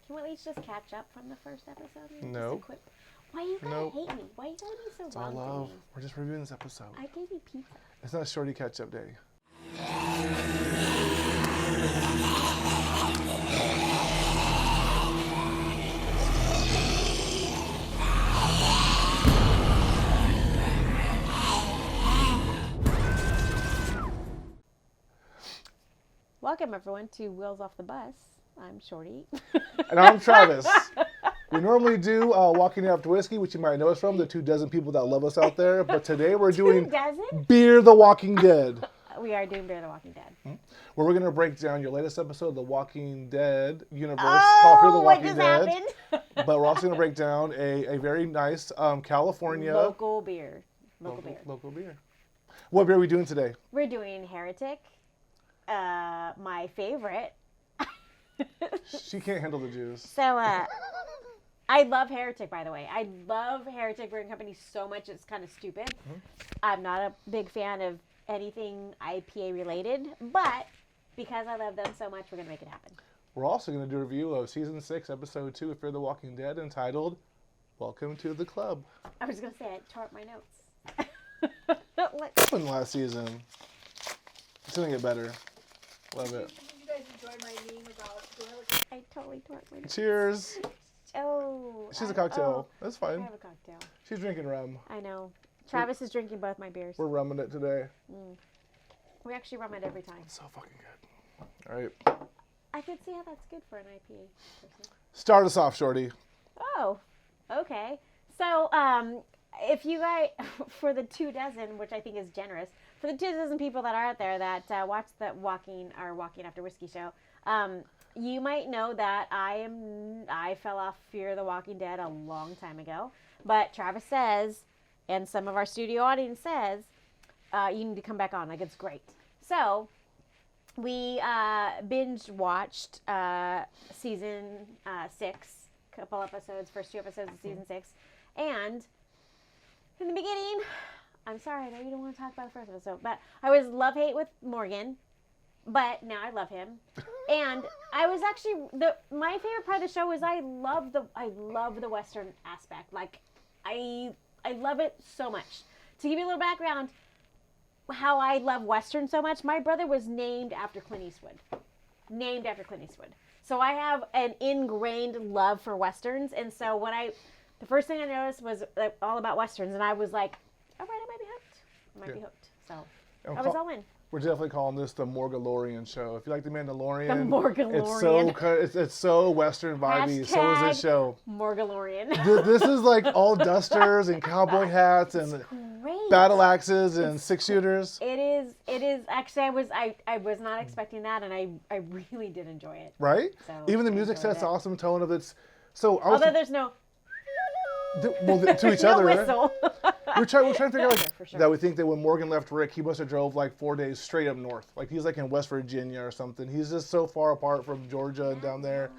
Can we at least just catch up from the first episode? No. Why you gotta hate me? Why you gotta be so It's all wrong love. to me? We're just reviewing this episode. I gave you pizza. It's not Shorty catch-up day. Welcome everyone to Wheels Off the Bus. I'm Shorty. And I'm Travis. We normally do Walkin After Whiskey, which you might know us from, the 24 people that love us out there. But today we're doing Beer the Walking Dead. We are doing Beer the Walking Dead. Where we're going to break down your latest episode of the Walking Dead universe called Fear the Walking Dead. Happened? But we're also going to break down a very nice California local beer. Local beer. What beer are we doing today? We're doing Heretic. My favorite. She can't handle the juice. So, I love Heretic, by the way. I love Heretic Brewing Company so much, it's kind of stupid. Mm-hmm. I'm not a big fan of anything IPA related, but because I love them so much, we're going to make it happen. We're also going to do a review of Season 6, Episode 2 of Fear the Walking Dead, entitled, Welcome to the Club. I was going to say, I tore up my notes. What happened last season? It's going to get better. Love it. Did you guys enjoy my meme about gorilla? I totally tore up my notes. Cheers. Oh. She's a cocktail. That's fine. I have a cocktail. She's drinking rum. I know. Travis is drinking both my beers. We're rumming it today. We actually rum it every time. It's so fucking good. All right. I could see how that's good for an IPA person. Start us off, Shorty. Oh, okay. So, if you guys, for the 24, which I think is generous, for the 24 people that are out there that watch the Walkin After Whiskey show, you might know that I fell off Fear the Walking Dead a long time ago. But Travis says, and some of our studio audience says, you need to come back on. Like, it's great. So, we binge watched season 6, couple episodes, first 2 episodes of season 6. And in the beginning, I'm sorry, I know you don't want to talk about the first episode, but I was love-hate with Morgan, but now I love him. And I was actually, my favorite part of the show is I love the Western aspect. Like, I love it so much. To give you a little background, how I love Western so much, my brother was named after Clint Eastwood. So I have an ingrained love for Westerns, and so the first thing I noticed was all about Westerns, and I was like, all right, I might be hooked. So I was all in. We're definitely calling this the Morgalorian show. If you like The Mandalorian, it's so Western vibey. So is this show. Morgalorian. This is like all dusters and cowboy hats and battle axes and 6-shooters. It is. Actually, I was not expecting that, and I really did enjoy it. Right? So even the music sets the awesome tone of it. So although there's no. To each other. Whistle. We're trying to figure out sure. that we think that when Morgan left Rick, he must have drove like 4 days straight up north. Like he's like in West Virginia or something. He's just so far apart from Georgia and down there.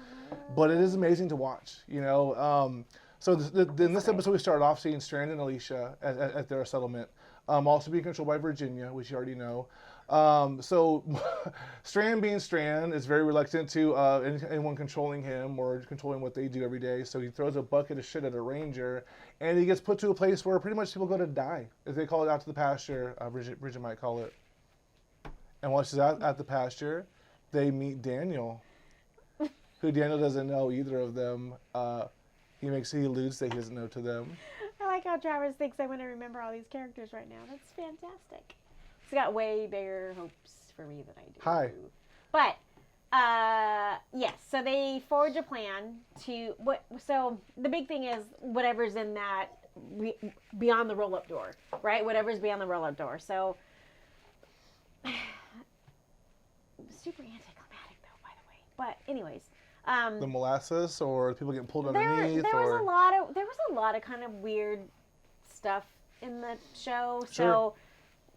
But it is amazing to watch, you know. So in this episode, we started off seeing Strand and Alicia at their settlement. Also being controlled by Virginia, which you already know. So Strand being Strand is very reluctant to anyone controlling him or controlling what they do every day. So he throws a bucket of shit at a ranger, and he gets put to a place where pretty much people go to die. If they call it out to the pasture, Bridget might call it. And while she's at the pasture, they meet Daniel, who Daniel doesn't know either of them. He alludes that he doesn't know to them. I like how Travis thinks I'm going to remember all these characters right now. That's fantastic. He's got way bigger hopes for me than I do. Hi. But, yes, so they forge a plan to, so the big thing is whatever's in that, beyond the roll-up door, right? Whatever's beyond the roll-up door. So, super anticlimactic though, by the way. But anyways. The molasses or people getting pulled underneath? There was a lot of kind of weird stuff in the show. Sure. So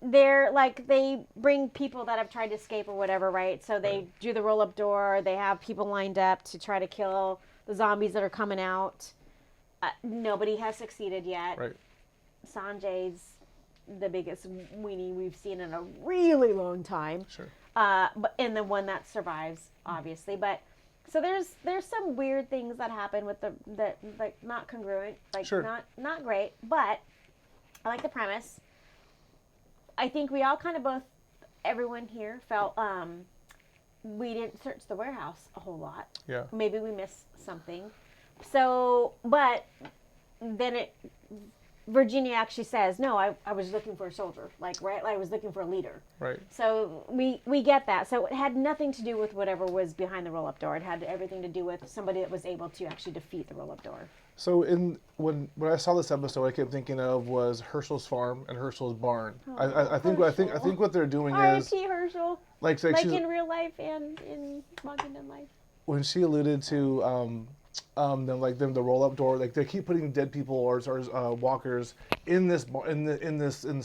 they bring people that have tried to escape or whatever, right? So they do the roll-up door. They have people lined up to try to kill the zombies that are coming out. Nobody has succeeded yet. Right. Sanjay's the biggest weenie we've seen in a really long time. Sure. And the one that survives, obviously. But So there's some weird things that happen with the like not congruent, like Sure. not great, but I like the premise. I think we all kind of both, everyone here felt we didn't search the warehouse a whole lot. Yeah. Maybe we missed something. So, but then Virginia actually says, no, I was looking for a soldier, like, right? I was looking for a leader. Right. So we get that. So it had nothing to do with whatever was behind the roll-up door. It had everything to do with somebody that was able to actually defeat the roll-up door. So when I saw this episode, I kept thinking of was Herschel's farm and Herschel's barn. I think what they're doing is R.I.P. Herschel. like In real life and in Walking Dead life. when she alluded to the roll up door, like they keep putting dead people or walkers in this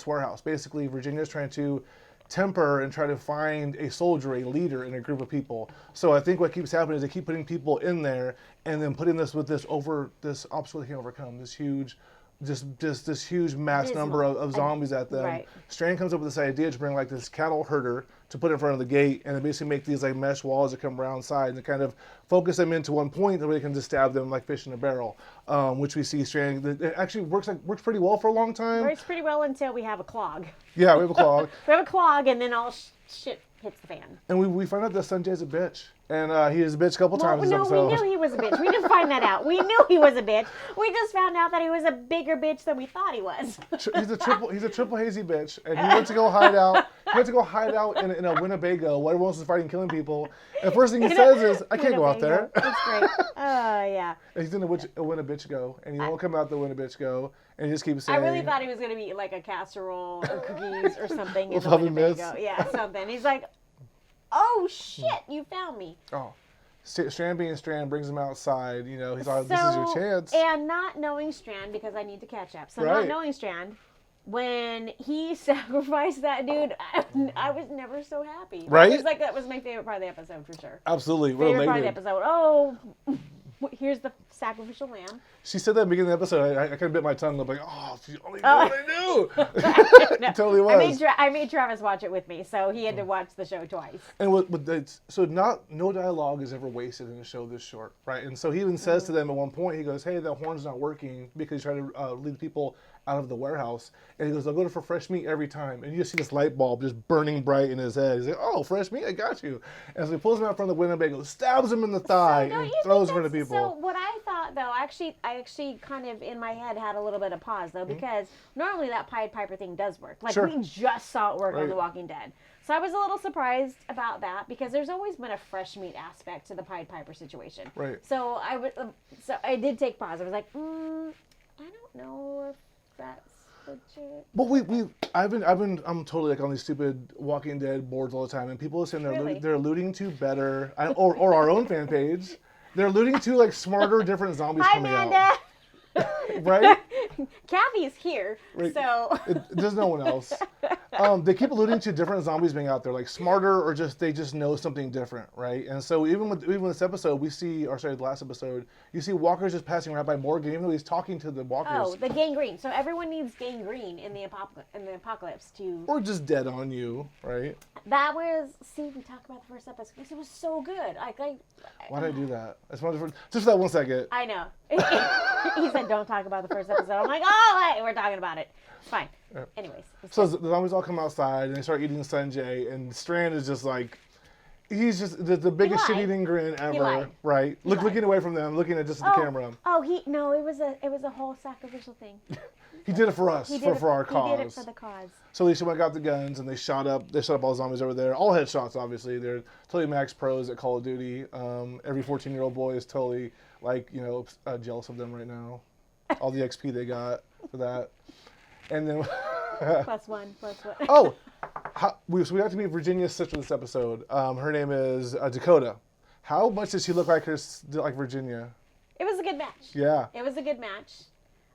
warehouse. Basically, Virginia's trying to temper and try to find a soldier, a leader in a group of people. So I think what keeps happening is they keep putting people in there and then putting this obstacle they can't overcome, this huge mass number of zombies at them. Right. Strand comes up with this idea to bring like this cattle herder to put in front of the gate and then basically make these like mesh walls that come around side and kind of focus them into one point that way they can just stab them like fish in a barrel, which we see Strand. It actually works pretty well for a long time. Works pretty well until we have a clog. Yeah, we have a clog. We have a clog and then all shit hits the fan. And we find out that Sanjay's a bitch. And he is a bitch a couple times in this No, episode. we knew he was a bitch. We didn't find that out. We knew he was a bitch. We just found out that he was a bigger bitch than we thought he was. He's a triple hazy bitch, and he went to go hide out. He went to go hide out in a Winnebago while everyone else was fighting, killing people. And the first thing he says is, "I can't go out there." That's great. Yeah. And he's in a Winnebago, and he won't come out the Winnebago, and he just keeps saying. I really thought he was gonna be like a casserole or cookies or something in the Oven Winnebago. mitts. Yeah, something. He's like, "Oh shit, you found me." Oh. Strand being Strand brings him outside. You know, he's like, "This is your chance." And not knowing Strand, because I need to catch up. So Right. not knowing Strand, when he sacrificed that dude, I was never so happy. Right? It was like that was my favorite part of the episode for sure. Absolutely. Favorite part of the episode. Oh, here's the sacrificial lamb. She said that at the beginning of the episode. I kind of bit my tongue. I'm like, "Oh, if you only knew what I knew." No, It totally was. I made Travis watch it with me, so he had to watch the show twice. And no dialogue is ever wasted in a show this short, right? And so he even says to them at one point, he goes, "Hey, that horn's not working," because he's trying to lead people out of the warehouse. And he goes, "I'll go for fresh meat every time." And you just see this light bulb just burning bright in his head. He's like, "Oh, fresh meat, I got you." And so he pulls him out from the Winnebago, stabs him in the thigh, and throws him into people. So what I thought, though, I actually kind of in my head had a little bit of pause, though, because normally that Pied Piper thing does work. Like, Sure. we just saw it work on Right. The Walking Dead. So I was a little surprised about that, because there's always been a fresh meat aspect to the Pied Piper situation. Right. So I did take pause. I was like, I don't know if that's legit. But I'm totally like on these stupid Walking Dead boards all the time, and people are saying Really? they're alluding to better, or our own fan page, they're alluding to like smarter, different zombies Hi, coming Amanda. out. Right? Kathy's here, Right. so There's no one else. They keep alluding to different zombies being out there, like smarter, or they just know something different, right? And so even with this episode, the last episode, you see walkers just passing right by Morgan, even though he's talking to the walkers. the gangrene. So everyone needs gangrene in the apocalypse to. Or just dead on you, right? That was. See, we talked about the first episode because it was so good. Why'd I do that? Just for that 1 second. I know. He said, "Don't talk about the first episode." I'm like, "Oh, wait, we're talking about it. It's fine." Anyways. So the zombies all come outside and they start eating Sanjay, and Strand is just like, he's just the biggest lied. shit-eating grin ever, lied. right? Looking away from them, looking at just the camera. Oh, it was a whole sacrificial thing. He did it for us, for our cause. He did it for the cause. So Alicia went got the guns and they shot up all the zombies over there. All headshots, obviously. They're totally max pros at Call of Duty. Every 14-year-old boy is totally jealous of them right now. All the XP they got for that. And then plus one. oh, we got to meet Virginia's sister this episode. Her name is Dakota. How much does she look like Virginia? It was a good match. Yeah. It was a good match.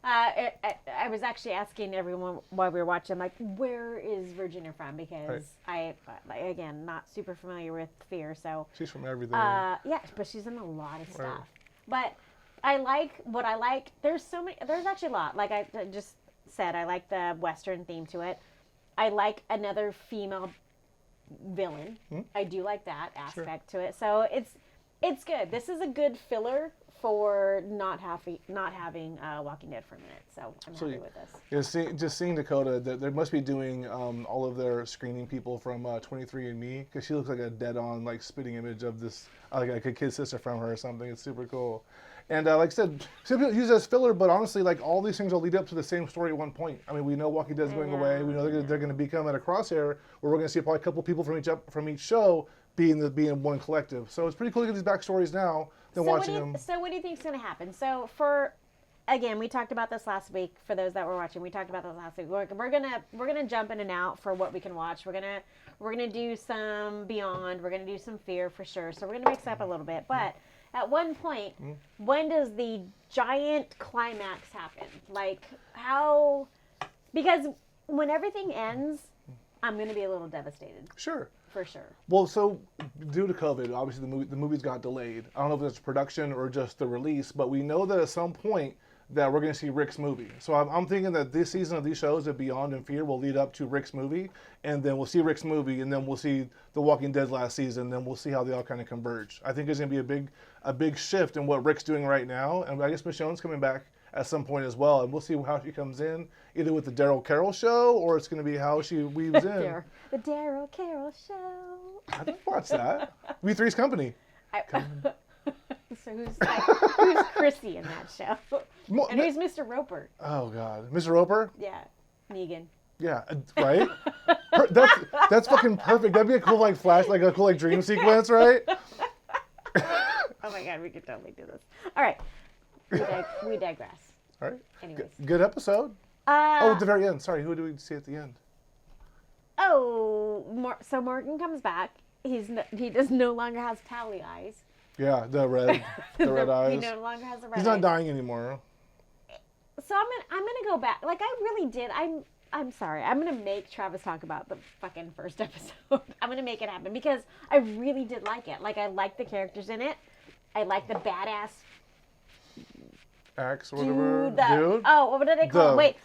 I was actually asking everyone while we were watching, like, where is Virginia from? Because again, not super familiar with Fear, so. She's from everything. Yeah, but she's in a lot of stuff. But I like. There's actually a lot. Like I just said, I like the Western theme to it. I like another female villain. I do like that aspect to it. So It's good. This is a good filler for not having Walking Dead for a minute. So I'm happy with this. Yeah, just seeing Dakota, they must be doing all of their screening people from 23andMe, because she looks like a dead-on, like, spitting image of this, like a kid sister from her or something. It's super cool. And like I said, some people use it as filler, but honestly, like, all these things will lead up to the same story at one point. I mean, we know Walking Dead's going away. We know they're going to become at a crosshair where we're going to see probably a couple people from each show being one collective. So it's pretty cool to get these backstories now than watching them. So what do you think is going to happen? So again, we talked about this last week. For those that were watching, we talked about this last week. We're gonna jump in and out for what we can watch. We're gonna do some Beyond. We're gonna do some Fear for sure. So we're gonna mix up a little bit. But at one point, when does the giant climax happen? Like how? Because when everything ends, I'm gonna be a little devastated. Sure. For sure. Well, so due to COVID, obviously the movies got delayed. I don't know if it's production or just the release, but we know that at some point that we're going to see Rick's movie. So I'm thinking that this season of these shows, that Beyond and Fear, will lead up to Rick's movie, and then we'll see Rick's movie, and then we'll see The Walking Dead last season, and then we'll see how they all kind of converge. I think there's going to be a big shift in what Rick's doing right now, and I guess Michonne's coming back at some point as well, and we'll see how she comes in, either with the Daryl Carroll show, or it's going to be how she weaves in. The Daryl Carroll show. I didn't watch that. V3's Company. So who's Chrissy in that show? And who's Mr. Roper? Oh God, Mr. Roper? Yeah, Negan. Yeah, right. That's fucking perfect. That'd be a cool a cool dream sequence, right? Oh my God, we could totally do this. All right, we digress. All right. Anyways, good episode. At the very end. Sorry, who do we see at the end? So Morgan comes back. He does no longer has tally eyes. Yeah, the red eyes. He no longer has the red eyes. He's not dying anymore. So I'm gonna go back. Like I really did. I'm sorry. I'm gonna make Travis talk about the fucking first episode. I'm gonna make it happen because I really did like it. Like I liked the characters in it. I liked the badass Axe or whatever. Dude. Oh, what did they call him? Wait.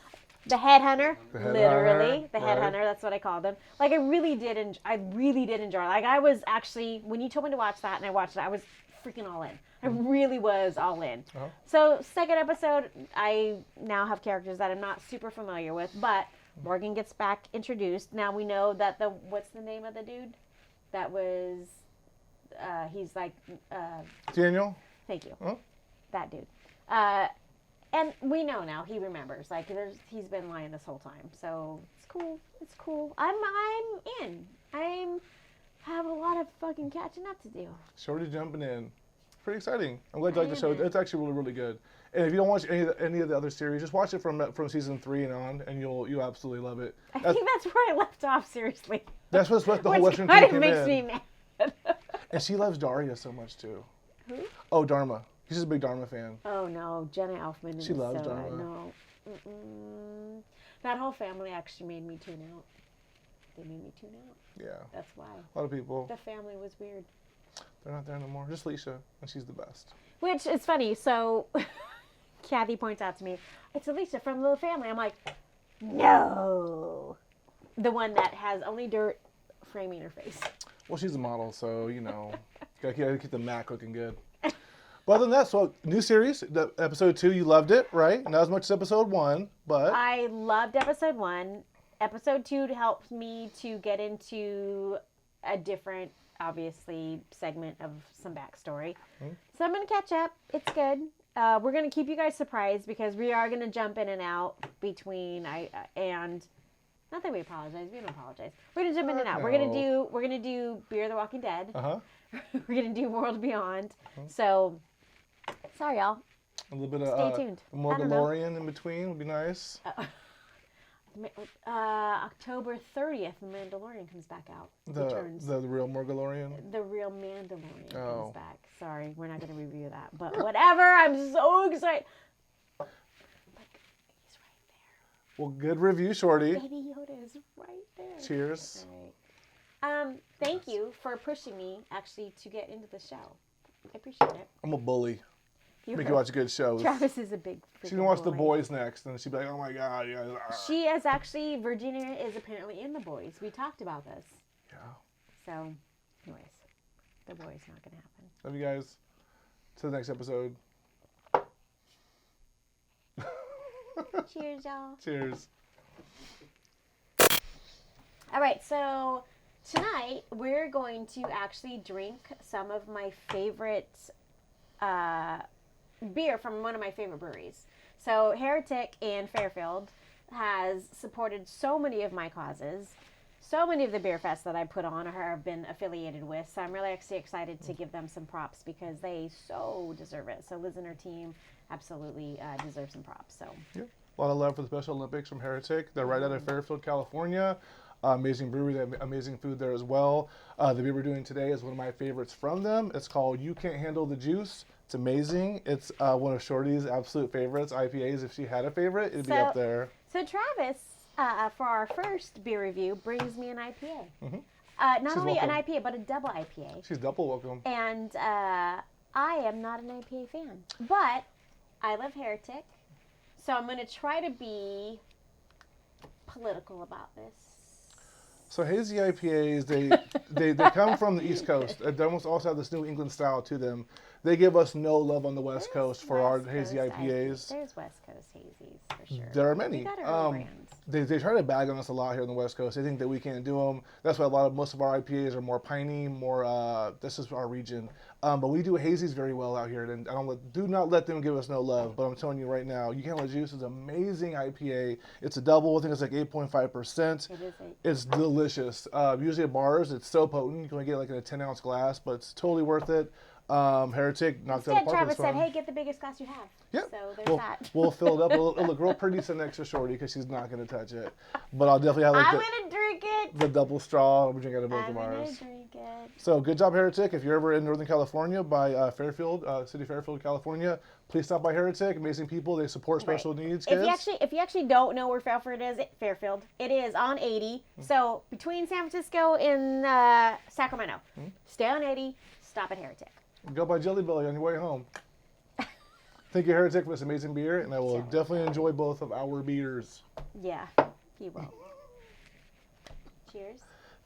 The headhunter, literally, the right. headhunter. That's what I called him. Like I really did enjoy. Like I was actually, when you told me to watch that and I watched it, I was freaking all in. I really was all in. Uh-huh. So second episode, I now have characters that I'm not super familiar with, but Morgan gets back introduced. Now we know that what's the name of the dude? That was, he's like, Daniel. Thank you. Huh? That dude. And we know now he remembers. Like he's been lying this whole time. So it's cool. It's cool. I'm in. I have a lot of fucking catching up to do. Shorty jumping in. Pretty exciting. I'm glad you like the show. It's actually really, really good. And if you don't watch any of the other series, just watch it from season 3 and on, and you'll absolutely love it. I think that's where I left off. Seriously. That's what the whole Western kind team of makes me mad. And she loves Daria so much too. Who? Oh, Dharma. She's a big Dharma fan. Oh no, Jenna Elfman. She loves Dharma. No, that whole family actually made me tune out. They made me tune out. Yeah. That's why. A lot of people. The family was weird. They're not there no more. Just Leisha, and she's the best. Which is funny. So, Kathy points out to me, it's Alicia from the family. I'm like, no. The one that has only dirt framing her face. Well, she's a model, so gotta keep the Mac looking good. But other than that, so new series, episode 2, you loved it, right? Not as much as episode 1, but I loved episode 1. Episode 2 helped me to get into a different, obviously, segment of some backstory. So I'm going to catch up. It's good. We're going to keep you guys surprised because we are going to jump in and out between and not that we apologize. We don't apologize. We're going to jump in and out. We're going to do Fear the Walking Dead. Uh-huh. We're going to do World Beyond. So sorry, y'all. A little bit of stay tuned. Mandalorian in between would be nice. October 30th, Mandalorian comes back out. The real Mandalorian? The real Mandalorian comes back. Sorry, we're not going to review that. But whatever, I'm so excited. Look, he's right there. Well, good review, Shorty. Baby Yoda is right there. Cheers. All right. Thank you for pushing me, actually, to get into the show. I appreciate it. I'm a bully. Make you watch good shows. Travis is a big She's going to watch The Boys next, and she'll be like, oh my God. Yeah. She is actually, Virginia is apparently in The Boys. We talked about this. Yeah. So, anyways, The Boys not going to happen. Love you guys. To the next episode. Cheers, y'all. Cheers. All right, so tonight we're going to actually drink some of my favorite beer from one of my favorite breweries. So Heretic in Fairfield has supported so many of my causes. So many of the beer fests that I put on or have been affiliated with. So I'm really actually excited to give them some props because they so deserve it. So Liz and her team absolutely deserve some props. So Yep. A lot of love for the Special Olympics from Heretic. They're right out of Fairfield, California. Amazing brewery. They have amazing food there as well. The beer we're doing today is one of my favorites from them. It's called You Can't Handle the Juice. It's amazing. It's one of Shorty's absolute favorites, IPAs. If she had a favorite, it'd be up there. So Travis, for our first beer review, brings me an IPA. Mhm. Not She's only welcome. an IPA, but a double IPA. She's double welcome. And I am not an IPA fan, but I love Heretic, so I'm going to try to be political about this. So hazy IPAs, they come from the East Coast. They almost also have this New England style to them. They give us no love on the West Coast for our hazy IPAs. There's West Coast hazies for sure. There are many. We got our own brands. They try to bag on us a lot here on the West Coast. They think that we can't do them. That's why most of our IPAs are more piney, more. This is our region. But we do hazies very well out here, and do not let them give us no love. But I'm telling you right now, You Can't Let Juice is an amazing IPA. It's a double. I think it's like 8.5%. It is It's delicious. Usually at bars, it's so potent. You can only get like in a 10-ounce glass, but it's totally worth it. Heretic knocked out Instead, the park. Travis said, hey, get the biggest glass you have. Yep. So there's that. We'll fill it up. It'll look real pretty sitting next to Shorty because she's not going to touch it. But I'll definitely have I'm going to drink it. the double straw. We'll drink out of both I'm of going ours. to drink it. So good job, Heretic. If you're ever in Northern California by Fairfield, Fairfield, California, please stop by Heretic. Amazing people. They support special needs kids. If you actually don't know where Fairfield it is on 80. So between San Francisco and Sacramento. Stay on 80. Stop at Heretic. Go by Jelly Belly on your way home. Thank you, Heretic, for this amazing beer, and I will definitely enjoy both of our beers. Yeah, you will. Cheers.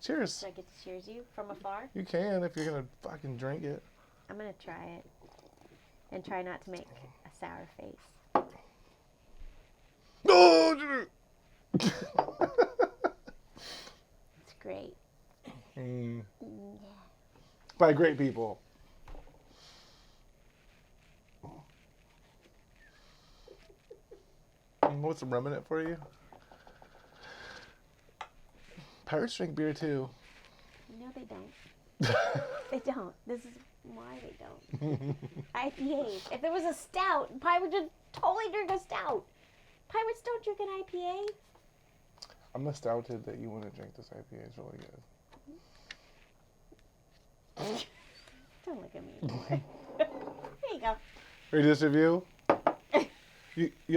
Cheers. Should I get to cheers you from afar? You can if you're going to fucking drink it. I'm going to try it. And try not to make a sour face. No! It's great. By great people. What's some rum in it for you? Pirates drink beer too. No, they don't. They don't. This is why they don't. IPAs. If there was a stout, Pirates would totally drink a stout. Pirates don't drink an IPA. I'm astounded that you want to drink this IPA. It's really good. Don't look at me anymore. There you go. Ready this review?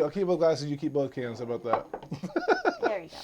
I'll keep both glasses, you keep both cans. How about that? There you go.